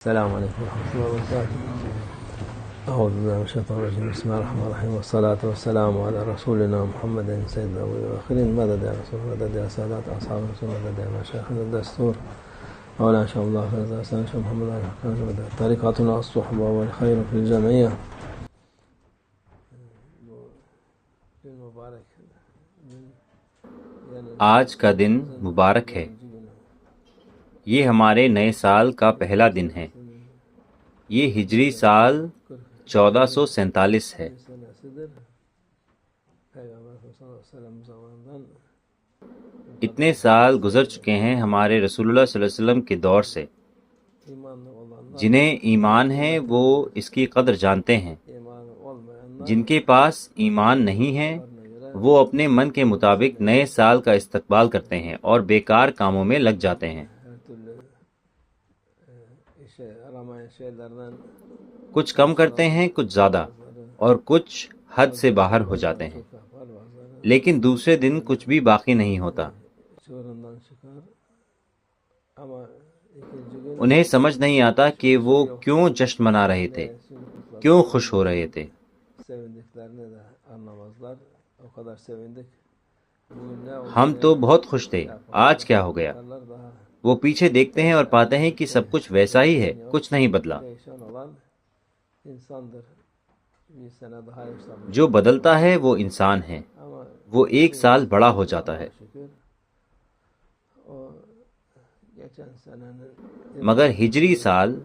السلام علیکم ورحمۃ اللہ وبرکاتہ. اعوذ باللہ من الشیطان الرجیم. بسم اللہ الرحمن الرحیم والصلاة والسلام علی رسولنا محمد سید الاولین والآخرین. مدد یا رسول مدد یا سادات اصحاب رسول مدد یا مشایخ الدستور مولانا شاہ اللہ فیض حسن شاہ محمد طریقاتنا الصحبہ والخیر فی الجمعیہ. آج کا دن مبارک ہے. یہ ہمارے نئے سال کا پہلا دن ہے. یہ ہجری سال 1447 ہے. اتنے سال گزر چکے ہیں ہمارے رسول اللہ صلی اللہ علیہ وسلم کے دور سے. جنہیں ایمان ہے وہ اس کی قدر جانتے ہیں. جن کے پاس ایمان نہیں ہے وہ اپنے من کے مطابق نئے سال کا استقبال کرتے ہیں اور بیکار کاموں میں لگ جاتے ہیں. کچھ کم کرتے ہیں، کچھ زیادہ، اور کچھ حد سے باہر ہو جاتے ہیں. لیکن دوسرے دن کچھ بھی باقی نہیں ہوتا. انہیں سمجھ نہیں آتا کہ وہ کیوں جشن منا رہے تھے، کیوں خوش ہو رہے تھے. ہم تو بہت خوش تھے، آج کیا ہو گیا؟ وہ پیچھے دیکھتے ہیں اور پاتے ہیں کہ سب کچھ ویسا ہی ہے، کچھ نہیں بدلا. جو بدلتا ہے وہ انسان ہے. وہ ایک سال بڑا ہو جاتا ہے. مگر ہجری سال،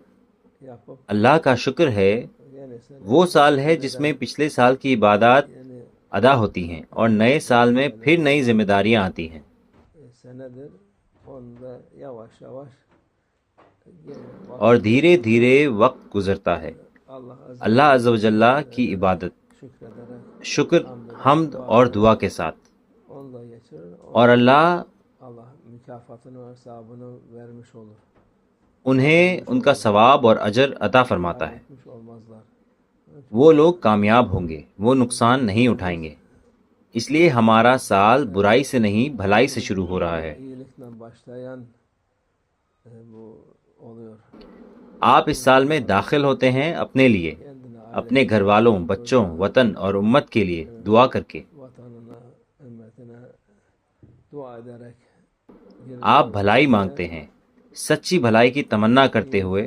اللہ کا شکر ہے، وہ سال ہے جس میں پچھلے سال کی عبادات ادا ہوتی ہیں اور نئے سال میں پھر نئی ذمہ داریاں آتی ہیں. اور دھیرے دھیرے وقت گزرتا ہے. اللہ عز و جل کی عبادت، شکر، حمد اور دعا کے ساتھ. اور اللہ انہیں ان کا ثواب اور اجر عطا فرماتا ہے. وہ لوگ کامیاب ہوں گے، وہ نقصان نہیں اٹھائیں گے. اس لیے ہمارا سال برائی سے نہیں بھلائی سے شروع ہو رہا ہے. آپ اس سال میں داخل ہوتے ہیں اپنے لیے، اپنے گھر والوں، بچوں، وطن اور امت کے لیے دعا کر کے. آپ بھلائی مانگتے ہیں، سچی بھلائی کی تمنا کرتے ہوئے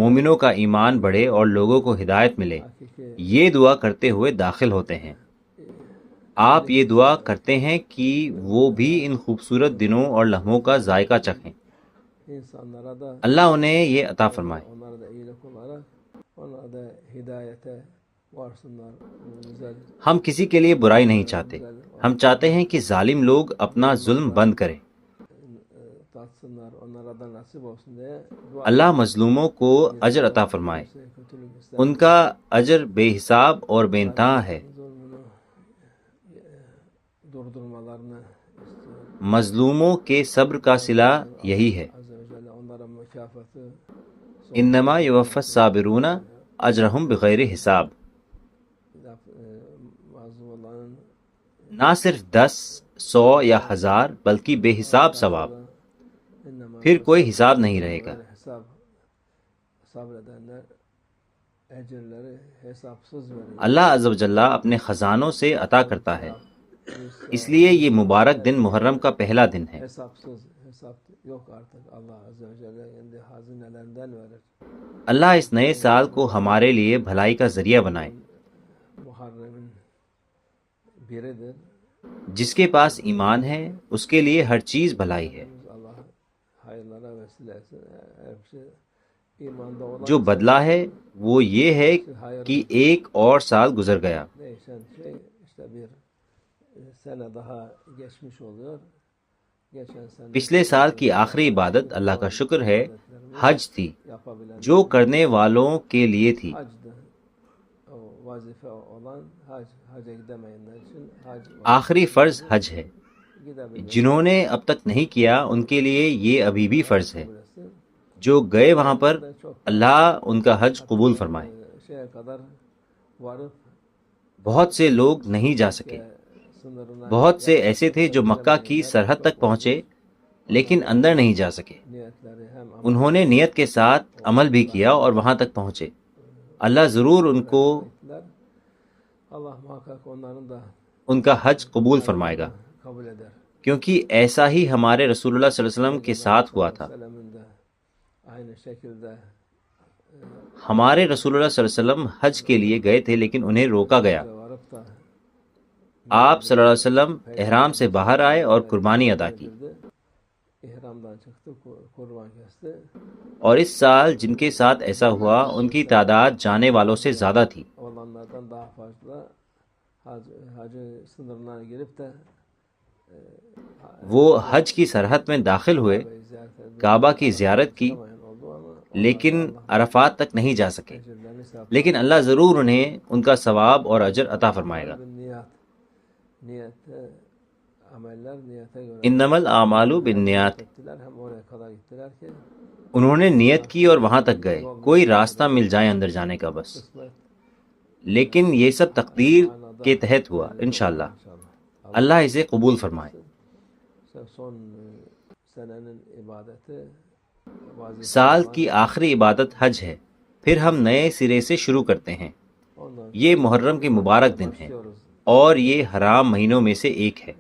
مومنوں کا ایمان بڑھے اور لوگوں کو ہدایت ملے. یہ دعا کرتے ہوئے داخل ہوتے ہیں. آپ یہ دعا کرتے ہیں کہ وہ بھی ان خوبصورت دنوں اور لمحوں کا ذائقہ چکھیں. اللہ انہیں یہ عطا فرمائے. ہم کسی کے لیے برائی نہیں چاہتے. ہم چاہتے ہیں کہ ظالم لوگ اپنا ظلم بند کریں. اللہ مظلوموں کو اجر عطا فرمائے. ان کا اجر بے حساب اور بے انتہا ہے. مظلوموں کے صبر کا صلہ یہی ہے. انما یوفی الصابرون اجرہم بغیر حساب. نہ صرف 10، 100 یا 1000 بلکہ بے حساب ثواب. پھر کوئی حساب نہیں رہے گا. اللہ عز و جل اپنے خزانوں سے عطا کرتا ہے. اس لیے یہ مبارک دن محرم کا پہلا دن ہے. اللہ اس نئے سال کو ہمارے لیے بھلائی کا ذریعہ بنائے. جس کے پاس ایمان ہے اس کے لیے ہر چیز بھلائی ہے. جو بدلا ہے وہ یہ ہے کہ ایک اور سال گزر گیا. پچھلے سال کی آخری عبادت، اللہ کا شکر ہے، حج تھی، جو کرنے والوں کے لیے تھی. آخری فرض حج ہے. جنہوں نے اب تک نہیں کیا ان کے لیے یہ ابھی بھی فرض ہے. جو گئے وہاں پر، اللہ ان کا حج قبول فرمائے. بہت سے لوگ نہیں جا سکے. بہت سے ایسے تھے جو مکہ کی سرحد تک پہنچے لیکن اندر نہیں جا سکے. انہوں نے نیت کے ساتھ عمل بھی کیا اور وہاں تک پہنچے. اللہ ضرور ان کا حج قبول فرمائے گا، کیونکہ ایسا ہی ہمارے رسول اللہ صلی اللہ علیہ وسلم کے ساتھ ہوا تھا. ہمارے رسول اللہ صلی اللہ علیہ وسلم حج کے لیے گئے تھے لیکن انہیں روکا گیا. آپ صلی اللہ علیہ وسلم احرام سے باہر آئے اور قربانی ادا کی. اور اس سال جن کے ساتھ ایسا ہوا ان کی تعداد جانے والوں سے زیادہ تھی. وہ حج کی سرحد میں داخل ہوئے، کعبہ کی زیارت کی، لیکن عرفات تک نہیں جا سکے. لیکن اللہ ضرور انہیں ان کا ثواب اور اجر عطا فرمائے گا. انما الاعمال بالنیات. انہوں نے نیت کی اور وہاں تک گئے، کوئی راستہ مل جائے اندر جانے کا بس. لیکن یہ سب تقدیر کے تحت ہوا. انشاءاللہ اللہ اسے قبول فرمائے. سال کی آخری عبادت حج ہے، پھر ہم نئے سرے سے شروع کرتے ہیں. یہ محرم کے مبارک دن ہے اور یہ حرام مہینوں میں سے ایک ہے.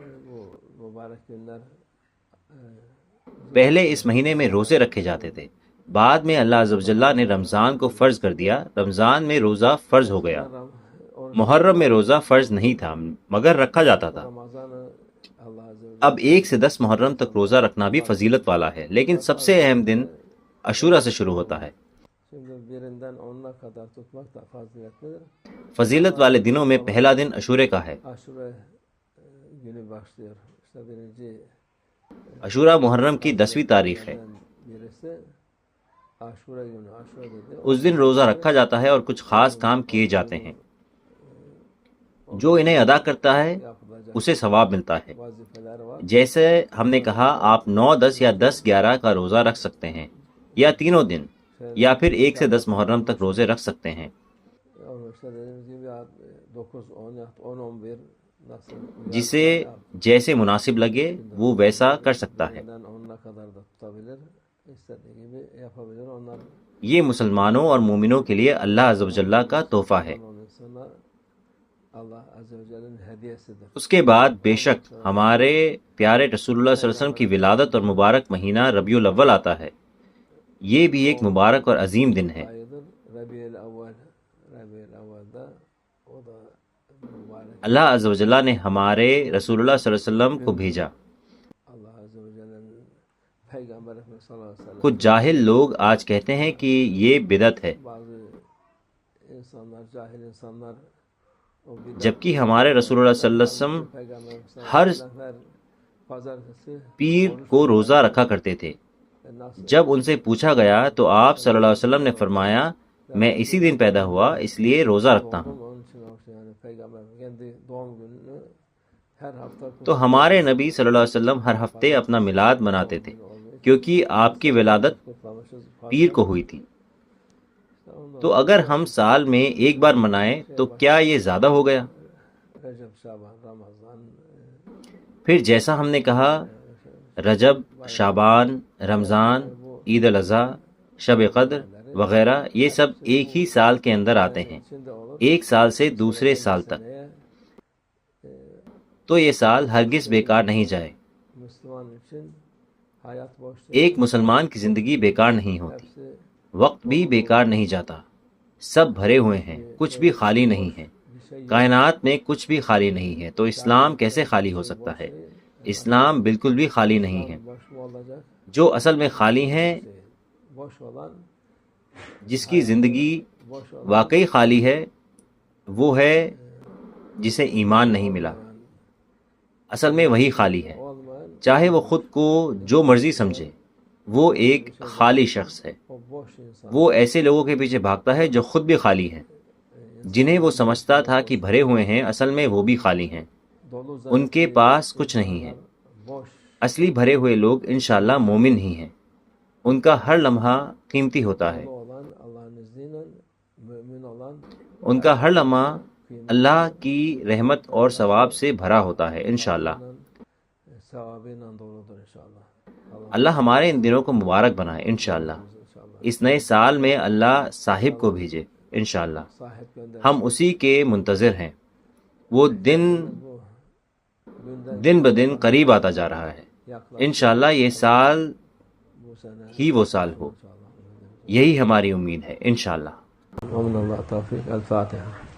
پہلے اس مہینے میں روزے رکھے جاتے تھے، بعد میں اللہ عز و جل نے رمضان کو فرض کر دیا. رمضان میں روزہ فرض ہو گیا. محرم میں روزہ فرض نہیں تھا مگر رکھا جاتا تھا. اب 1 سے 10 محرم تک روزہ رکھنا بھی فضیلت والا ہے، لیکن سب سے اہم دن عاشورہ سے شروع ہوتا ہے. فضیلت والے دنوں میں پہلا دن عاشورے کا ہے. عاشورہ محرم کی 10ویں تاریخ ہے. اس دن روزہ رکھا جاتا ہے اور کچھ خاص کام کیے جاتے ہیں. جو انہیں ادا کرتا ہے اسے ثواب ملتا ہے. جیسے ہم نے کہا آپ 9، 10 یا 10، 11 کا روزہ رکھ سکتے ہیں، یا تینوں دن، یا پھر 1 سے 10 محرم تک روزے رکھ سکتے ہیں. جسے جیسے مناسب لگے وہ ویسا کر سکتا ہے. یہ مسلمانوں اور مومنوں کے لیے اللہ عز و جل کا تحفہ ہے. اس کے بعد بے شک ہمارے پیارے رسول اللہ صلی اللہ علیہ وسلم کی ولادت اور مبارک مہینہ ربیع الاول آتا ہے. یہ بھی ایک مبارک اور عظیم دن ہے. اللہ عز و جل نے ہمارے رسول اللہ صلی اللہ علیہ وسلم کو بھیجا. کچھ جاہل لوگ آج کہتے ہیں کہ یہ بدعت ہے، جبکہ ہمارے رسول اللہ صلی اللہ علیہ وسلم ہر پیر کو روزہ رکھا کرتے تھے. جب ان سے پوچھا گیا تو آپ صلی اللہ علیہ وسلم نے فرمایا میں اسی دن پیدا ہوا اس لیے روزہ رکھتا ہوں. تو ہمارے نبی صلی اللہ علیہ وسلم ہر ہفتے اپنا میلاد مناتے تھے کیونکہ آپ کی ولادت پیر کو ہوئی تھی. تو اگر ہم سال میں ایک بار منائیں تو کیا یہ زیادہ ہو گیا؟ پھر جیسا ہم نے کہا رجب، شعبان، رمضان، عید الاضحیٰ، شب قدر وغیرہ یہ سب ایک ہی سال کے اندر آتے ہیں، ایک سال سے دوسرے سال تک. تو یہ سال ہرگز بیکار نہیں جائے. ایک مسلمان کی زندگی بیکار نہیں ہوتی، وقت بھی بیکار نہیں جاتا. سب بھرے ہوئے ہیں، کچھ بھی خالی نہیں ہے. کائنات میں کچھ بھی خالی نہیں ہے، تو اسلام کیسے خالی ہو سکتا ہے؟ اسلام بالکل بھی خالی نہیں ہے. جو اصل میں خالی ہیں، جس کی زندگی واقعی خالی ہے، وہ ہے جسے ایمان نہیں ملا. اصل میں وہی خالی ہے، چاہے وہ خود کو جو مرضی سمجھے. وہ ایک خالی شخص ہے. وہ ایسے لوگوں کے پیچھے بھاگتا ہے جو خود بھی خالی ہیں، جنہیں وہ سمجھتا تھا کہ بھرے ہوئے ہیں، اصل میں وہ بھی خالی ہیں، ان کے پاس کچھ نہیں ہے. اصلی بھرے ہوئے لوگ انشاءاللہ مومن ہی ہیں. ان کا ہر لمحہ قیمتی ہوتا ہے. ان کا ہر لمحہ اللہ کی رحمت اور ثواب سے بھرا ہوتا ہے انشاءاللہ. اللہ ہمارے ان دنوں کو مبارک بنائے انشاءاللہ. اس نئے سال میں اللہ صاحب کو بھیجے انشاءاللہ. ہم اسی کے منتظر ہیں. وہ دن بدن قریب آتا جا رہا ہے. انشاءاللہ یہ سال ہی وہ سال ہو. یہی ہماری امید ہے انشاءاللہ. ومن اللہ توفیق. الفاتحہ.